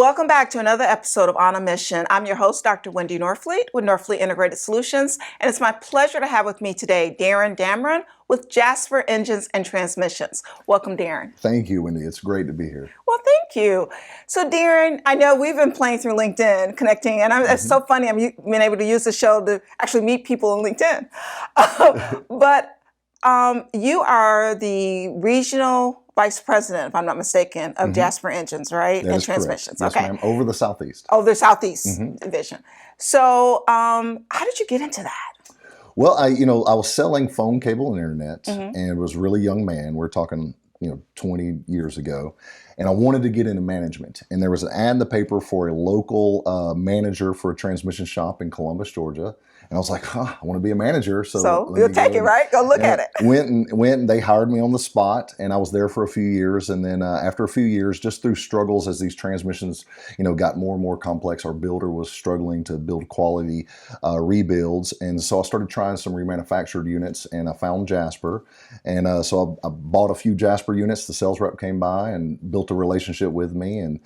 Welcome back to another episode of On a Mission. I'm your host, Dr. Wendy Norfleet with Norfleet Integrated Solutions, and it's my pleasure to have with me today Darin Damron with Jasper Engines and Transmissions. Welcome, Darin. Thank you, Wendy. It's great to be here. Well, thank you. So, Darin, I know we've been playing through LinkedIn, connecting, and it's so funny I'm being able to use the show to actually meet people on LinkedIn. But you are the regional Vice President, if I'm not mistaken, of Jasper Engines, right? That and is Transmissions. Correct. Yes, ma'am. Over the Southeast. Oh, the Southeast division. So, how did you get into that? Well, I was selling phone, cable, and internet, and was a really young man. We're talking, 20 years ago, and I wanted to get into management. And there was an ad in the paper for a local manager for a transmission shop in Columbus, Georgia. And I was like, I want to be a manager. So you'll take it, right? Go look at it. Went and they hired me on the spot, and I was there for a few years. And then after a few years, just through struggles as these transmissions, got more and more complex, our builder was struggling to build quality rebuilds. And so I started trying some remanufactured units, and I found Jasper. And so I bought a few Jasper units. The sales rep came by and built a relationship with me. And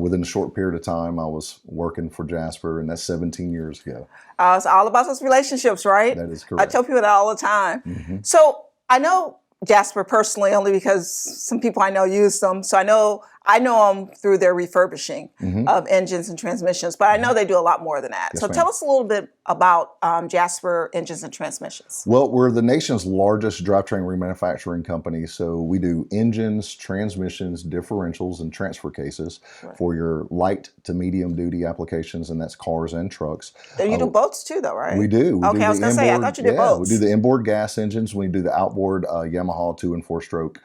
within a short period of time, I was working for Jasper, and that's 17 years ago. It's all about those relationships, right? That is correct. I tell people that all the time. So I know Jasper personally only because some people I know use them. So I know them through their refurbishing of engines and transmissions, but I know they do a lot more than that. Yes, so ma'am. Tell us a little bit about Jasper Engines and Transmissions. Well, we're the nation's largest drivetrain remanufacturing company. So we do engines, transmissions, differentials, and transfer cases for your light to medium duty applications, and that's cars and trucks. And you do boats too, though, right? We do. I was going to say, I thought you did boats. We do the inboard gas engines. We do the outboard Yamaha 2 and 4 stroke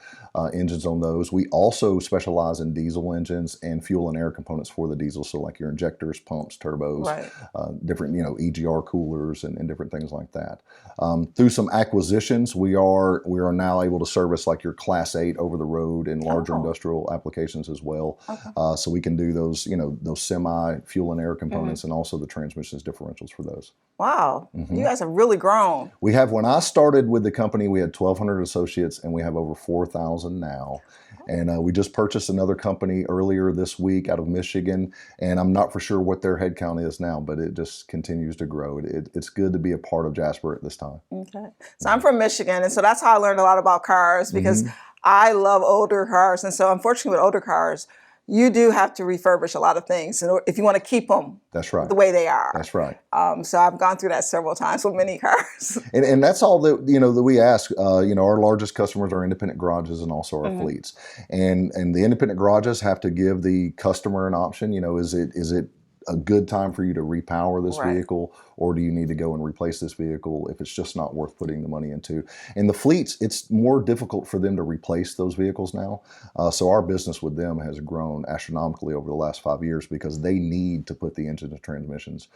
engines on those. We also specialize in diesel engines and fuel and air components for the diesel. So like your injectors, pumps, turbos, different, EGR coolers and different things like that. Through some acquisitions, we are now able to service like your Class 8 over the road and larger industrial applications as well. So we can do those, those semi fuel and air components and also the transmissions differentials for those. Wow. You guys have really grown. We have, when I started with the company, we had 1,200 associates, and we have over 4,000 now. And we just purchased another company earlier this week out of Michigan, and I'm not for sure what their headcount is now, but it just continues to grow. It's good to be a part of Jasper at this time. Okay. So I'm from Michigan, and so that's how I learned a lot about cars, because I love older cars. And so unfortunately with older cars, you do have to refurbish a lot of things if you want to keep them the way they are. That's right. So I've gone through that several times with many cars. And that's all that, that we ask. Our largest customers are independent garages and also our fleets. And the independent garages have to give the customer an option. Is it a good time for you to repower this vehicle, or do you need to go and replace this vehicle if it's just not worth putting the money into? And the fleets, it's more difficult for them to replace those vehicles now. So our business with them has grown astronomically over the last 5 years because they need to put the engines and transmissions,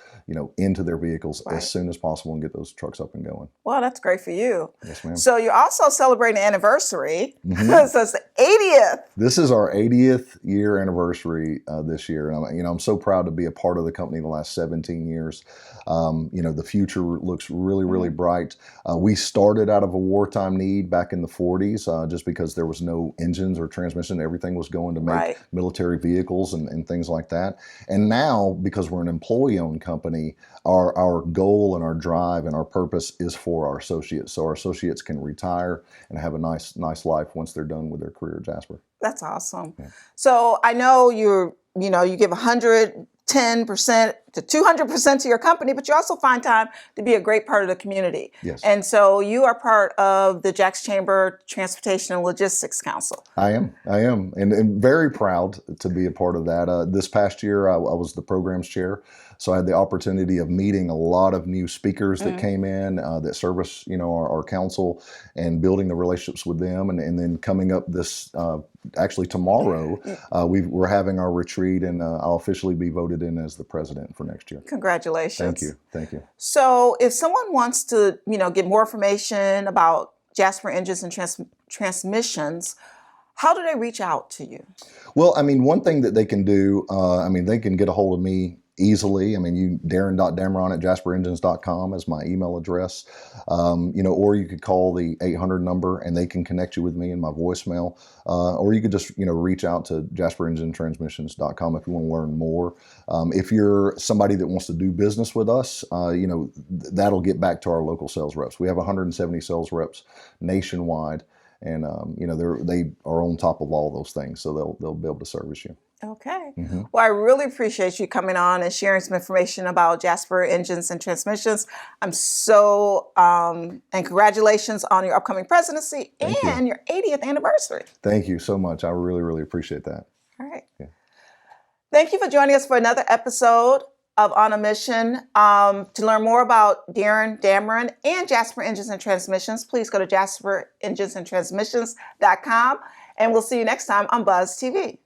into their vehicles as soon as possible and get those trucks up and going. Well, that's great for you. Yes, ma'am. So you're also celebrating an anniversary. So it's the 80th. This is our 80th year anniversary this year. And I'm so proud to be a part of the company the last 17 years. The future looks really, really bright. We started out of a wartime need back in the 40s, just because there was no engines or transmission. Everything was going to make military vehicles and things like that. And now, because we're an employee-owned company, our goal and our drive and our purpose is for our associates. So our associates can retire and have a nice life once they're done with their career at Jasper. That's awesome. Yeah. So I know you give 110% to 200% to your company, but you also find time to be a great part of the community. Yes. And so you are part of the Jax Chamber Transportation and Logistics Council. I am. And very proud to be a part of that. This past year, I was the programs chair. So I had the opportunity of meeting a lot of new speakers that came in that service, our council, and building the relationships with them. And then coming up this, actually tomorrow, we're having our retreat, and I'll officially be voted in as the president for next year. Congratulations. Thank you. So if someone wants to, get more information about Jasper Engines and Transmissions, how do they reach out to you? Well, one thing that they can do, they can get a hold of me easily. I mean, Darin.Damron at JasperEngines.com is my email address. Or you could call the 800 number and they can connect you with me in my voicemail. Or you could just, reach out to JasperEngineTransmissions.com if you want to learn more. If you're somebody that wants to do business with us, that'll get back to our local sales reps. We have 170 sales reps nationwide, and they are on top of all those things, so they'll be able to service you. Okay. Well, I really appreciate you coming on and sharing some information about Jasper Engines and Transmissions. I'm so, and congratulations on your upcoming presidency and your 80th anniversary. Thank you so much. I really, really appreciate that. All right. Yeah. Thank you for joining us for another episode of On a Mission. To learn more about Darin Damron and Jasper Engines and Transmissions, please go to JasperEnginesandTransmissions.com, and we'll see you next time on Buzz TV.